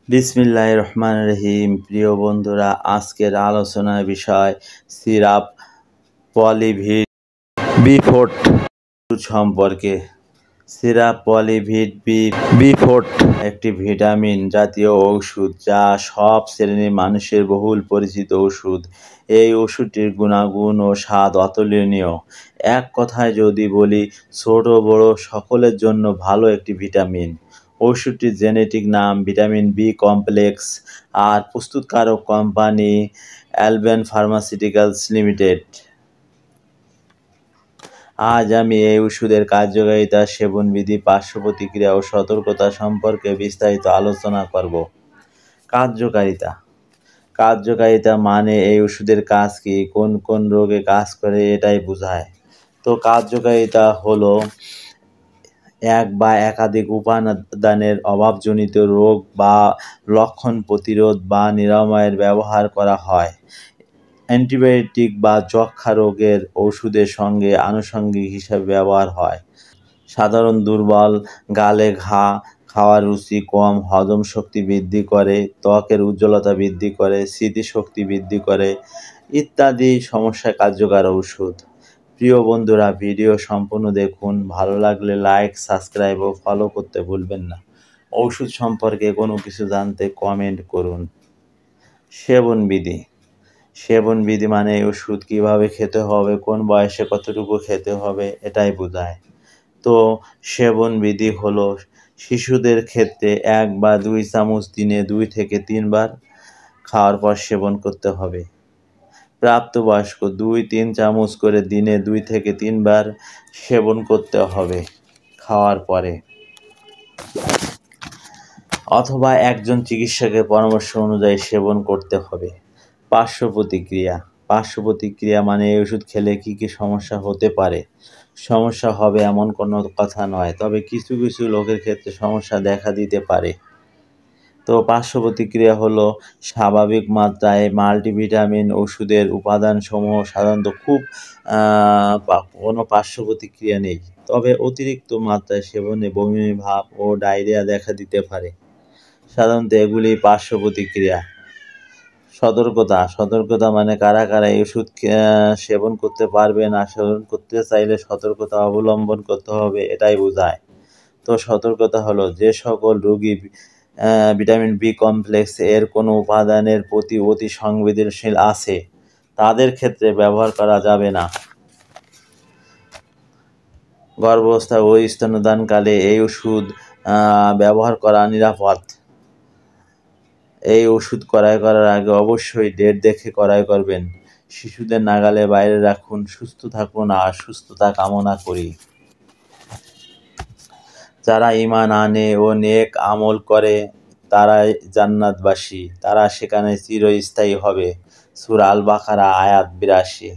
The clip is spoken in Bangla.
বিসমিল্লাহির রহমানির রহিম। প্রিয় বন্ধুরা, আজকের আলোচনার বিষয় সিরাপ পলিভিট বি4 সম্পর্কে। সিরাপ পলিভিট বি4 একটি ভিটামিন জাতীয় ওষুধ যা সব শ্রেণীর মানুষের বহুল পরিচিত ওষুধ। এই ওষুধটির গুণাগুণ ও স্বাদ অতুলনীয়। এক কথায় যদি বলি, ছোট বড় সকলের জন্য ভালো একটি ভিটামিন। ওষুধটির জেনেটিক নাম ভিটামিন বি কমপ্লেক্স, আর প্রস্তুতকারক কোম্পানি অ্যালবেন ফার্মাসিউটিক্যালস লিমিটেড। আজ আমি এই ওষুধের কার্যকারিতা, সেবনবিধি, পার্শ্ব প্রতিক্রিয়া ও সতর্কতা সম্পর্কে বিস্তারিত আলোচনা করব। কার্যকারিতা কার্যকারিতা মানে এই ওষুধের কাজ কি, কোন কোন রোগে কাজ করে, এটাই বোঝায়। তো কার্যকারিতা হলো এক বা একাধিক উপাদানের অভাবজনিত রোগ বা লক্ষণ প্রতিরোধ বা নিরাময়ের ব্যবহার করা হয়। অ্যান্টিবায়োটিক বা যক্ষ্মা রোগের ওষুধের সঙ্গে আনুষঙ্গিক হিসেবে ব্যবহার হয়। সাধারণ দুর্বল, গালে ঘা, খাওয়ার রুচি কম, হজম শক্তি বৃদ্ধি করে, ত্বকের উজ্জ্বলতা বৃদ্ধি করে, স্মৃতিশক্তি বৃদ্ধি করে ইত্যাদি সমস্যায় কার্যকর ওষুধ। প্রিয় বন্ধুরা, ভিডিও সম্পূর্ণ দেখুন। ভালো লাগলে লাইক, সাবস্ক্রাইব ও ফলো করতে ভুলবেন না। ওষুধ সম্পর্কে কোনো কিছু জানতে কমেন্ট করুন। সেবনবিধি মানে এই ওষুধ কীভাবে খেতে হবে, কোন বয়সে কতটুকু খেতে হবে, এটাই বোঝায়। তো সেবনবিধি হলো শিশুদের ক্ষেত্রে 1 বা 2 চামচ দিনে 2 থেকে 3 বার খাওয়ার পর সেবন করতে হবে। প্রাপ্তবয়স্ক 2-3 চামচ করে দিনে 2 থেকে 3 বার সেবন করতে হবে খাওয়ার পরে, অথবা একজন চিকিৎসকের পরামর্শ অনুযায়ী সেবন করতে হবে। পার্শ্ব প্রতিক্রিয়া মানে এই ওষুধ খেলে কী কী সমস্যা হতে পারে। সমস্যা হবে এমন কোনো কথা নয়, তবে কিছু কিছু লোকের ক্ষেত্রে সমস্যা দেখা দিতে পারে। তো পার্শ্ব প্রতিক্রিয়া হলো স্বাভাবিক মাত্রায় মাল্টিভিটামিন ওষুধের উপাদানসমূহ সাধারণত খুব কোনো পার্শ্ব প্রতিক্রিয়া নেই, তবে অতিরিক্ত মাত্রায় সেবনে বমি ভাব ও ডায়রিয়া দেখা দিতে পারে। সাধারণত এগুলি পার্শ্ব প্রতিক্রিয়া। সতর্কতা মানে কারা কারা এই ওষুধ সেবন করতে পারবে না, সেবন করতে চাইলে সতর্কতা অবলম্বন করতে হবে, এটাই বোঝায়। তো সতর্কতা হলো, যে সকল রোগী ভিটামিন বি কমপ্লেক্স এর কোনো উপাদানের প্রতি অতি সংবেদনশীল আছে তাদের ক্ষেত্রে ব্যবহার করা যাবে না। গর্ভাবস্থা ও স্তন্যদানকালে এই ওষুধ ব্যবহার করা নিরাপদ। এই ওষুধ ক্রয় করার আগে অবশ্যই ডেট দেখে ক্রয় করবেন। শিশুদের নাগালের বাইরে রাখুন। সুস্থ থাকুন আর সুস্থতা কামনা করি। যারা ঈমান আনে ও নেক আমল করে তারাই জান্নাতবাসী, তারা সেখানে চিরস্থায়ী হবে। সূরা আল বাকারা আয়াত 82।